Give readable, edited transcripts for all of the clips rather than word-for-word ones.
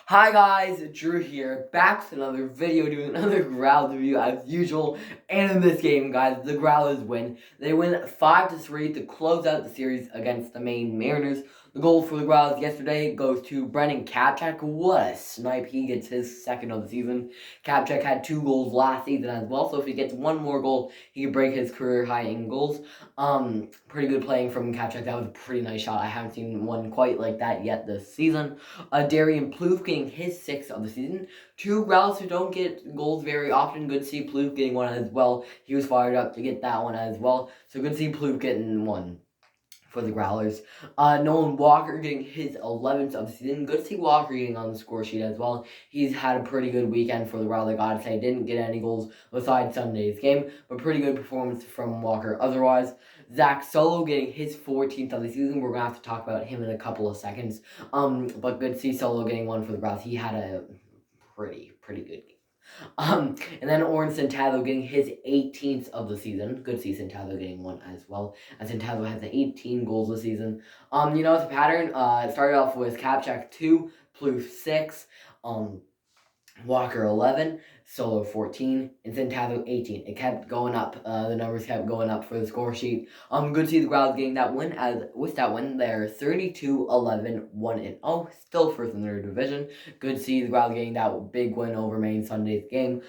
Hi guys, Drew here, back with another video, doing another Growlers review as usual. And in this game, guys, the Growlers win. They win 5-3 to close out the series against the Maine Mariners. The goal for the Growlers yesterday goes to Brennan Kapchak. What a snipe. He gets his second of the season. Kapchak had 2 goals last season as well, so if he gets one more goal, he could break his career high in goals. Pretty good playing from Kapchak. That was a pretty nice shot. I haven't seen one quite like that yet this season. Darian Plouffe getting his 6th of the season. 2 Growlers who don't get goals very often. Good to see Plouffe getting one as well. He was fired up to get that one as well. So good to see Plouffe getting one for the Growlers. Nolan Walker getting his 11th of the season. Good to see Walker getting on the score sheet as well. He's had a pretty good weekend for the Growlers, I gotta say. Didn't get any goals besides Sunday's game, but pretty good performance from Walker otherwise. Zach Solo getting his 14th of the season. We're gonna have to talk about him in a couple of seconds. But good to see Solo getting one for the Growlers. He had a pretty good game. And then Oren Centavo getting his 18th of the season. Good to see Centavo getting one as well. And Centavo has 18 goals this season. It's a pattern. It started off with Kapchak 2, Plouffe 6, Walker 11, Solo 14, and Centavo 18. It kept going up. The numbers kept going up for the score sheet. Good to see the Growlers getting that win. As with that win, they're 32-11, 1-0, still first in their division. Good to see the Growlers getting that big win over Maine Sunday's game.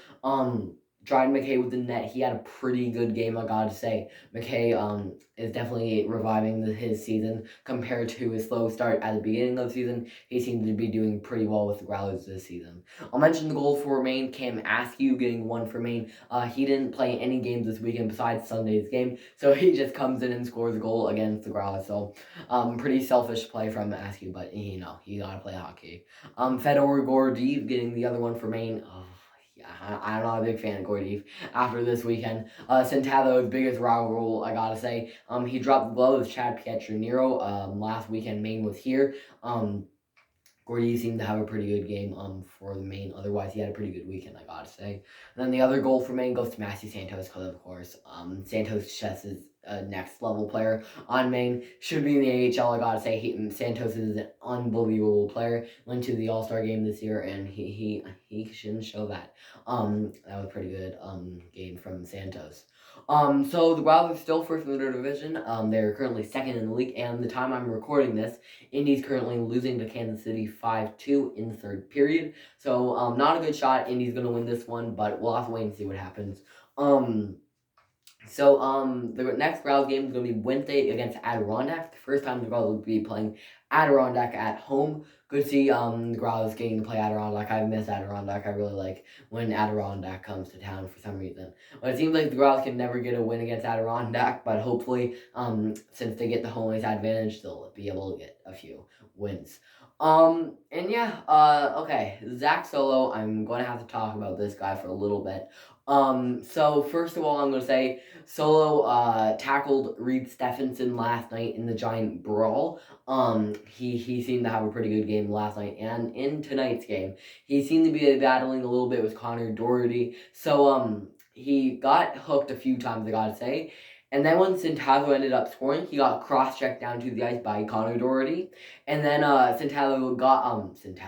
Dryden McKay with the net. He had a pretty good game, I gotta say. McKay is definitely reviving his season compared to his slow start at the beginning of the season. He seemed to be doing pretty well with the Growlers this season. I'll mention the goal for Maine, Cam Askew getting one for Maine. He didn't play any games this weekend besides Sunday's game, so he just comes in and scores a goal against the Growlers. So, pretty selfish play from Askew, but you gotta play hockey. Fedor Gordeev getting the other one for Maine. I'm not a big fan of Gordeev after this weekend. Centavo's biggest rival, I gotta say. He dropped the glove with Chad Pietrangelo. Last weekend, Maine was here. Gordy seemed to have a pretty good game for the Maine. Otherwise, he had a pretty good weekend, I gotta say. And then the other goal for Maine goes to Matthew Santos because, of course, Santos just is a next level player on Maine. Should be in the AHL, I gotta say. Santos is an unbelievable player. Went to the All-Star game this year, and he shouldn't show that. That was a pretty good game from Santos. So the Growlers are still first in their division. They're currently second in the league, and the time I'm recording this, Indy's currently losing to Kansas City 5-2 in the third period. So, not a good shot. Indy's going to win this one, but we'll have to wait and see what happens. The next Growlers game is going to be Wednesday against Adirondack. The first time the Growlers will be playing Adirondack at home. Good to see the Growlers getting to play Adirondack. I miss Adirondack. I really like when Adirondack comes to town for some reason. But it seems like the Growlers can never get a win against Adirondack, but hopefully, since they get the home ice advantage, they'll be able to get a few wins. Okay, Zach Solo, I'm going to have to talk about this guy for a little bit. So first of all, I'm going to say Solo tackled Reed Stephenson last night in the Giant Brawl. He seemed to have a pretty good game last night, and in tonight's game, he seemed to be battling a little bit with Connor Doherty. So, he got hooked a few times, I gotta say. And then when Centavo ended up scoring, he got cross-checked down to the ice by Connor Doherty. And then Centavo got it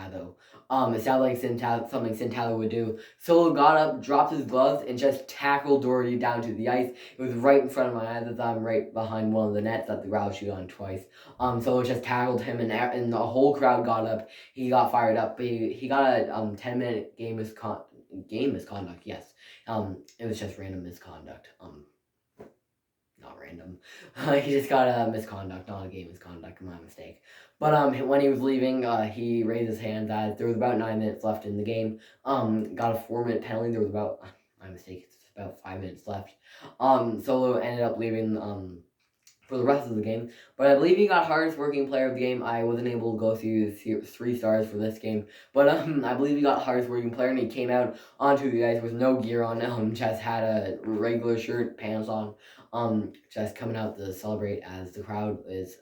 sounded like something Centavo would do. Solo got up, dropped his gloves, and just tackled Doherty down to the ice. It was right in front of my eyes as I'm right behind one of the nets that the Growlers shoot on twice. Solo just tackled him, and the whole crowd got up. He got fired up. He got a 10-minute game misconduct. Yes. It was just random misconduct. Not random. He just got a misconduct, not a game misconduct. My mistake. But when he was leaving, he raised his hand as there was about 9 minutes left in the game. Got a 4-minute penalty. There was about my mistake. It's about 5 minutes left. Solo ended up leaving for the rest of the game. But I believe he got hardest working player of the game. I wasn't able to go through 3 stars for this game. But I believe he got hardest working player, and he came out onto the ice with no gear on. Just had a regular shirt, pants on. Just coming out to celebrate as the crowd is,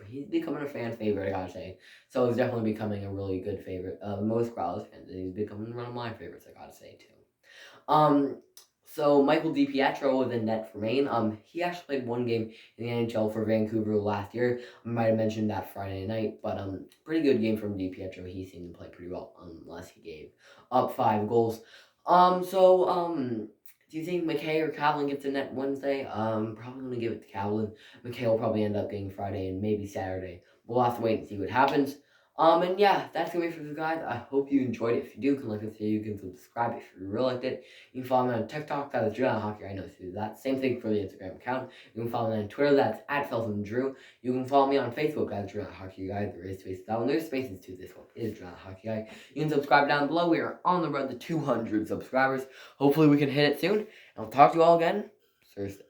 he's becoming a fan favorite, I gotta say. So he's definitely becoming a really good favorite of most Growlers fans, and he's becoming one of my favorites, I gotta say, too. So Michael DiPietro was in net for Maine. He actually played one game in the NHL for Vancouver last year. I might have mentioned that Friday night, but pretty good game from DiPietro. He seemed to play pretty well, unless he gave up 5 goals. Do you think McKay or Calvin gets a net Wednesday? Probably gonna give it to Calvin. McKay will probably end up getting Friday and maybe Saturday. We'll have to wait and see what happens. And yeah, that's gonna be for you guys. I hope you enjoyed it. If you do, you can like this video, you can subscribe if you really liked it. You can follow me on TikTok, that's Drew Hockey. I know to do that. Same thing for the Instagram account. You can follow me on Twitter, that's @FeltonDrew. You can follow me on Facebook as Drew Hockey Guy. There is spaces down. There's spaces to this one. It is Drew Hockey Guy. You can subscribe down below. We are on the road to 200 subscribers. Hopefully we can hit it soon. And I'll talk to you all again Thursday.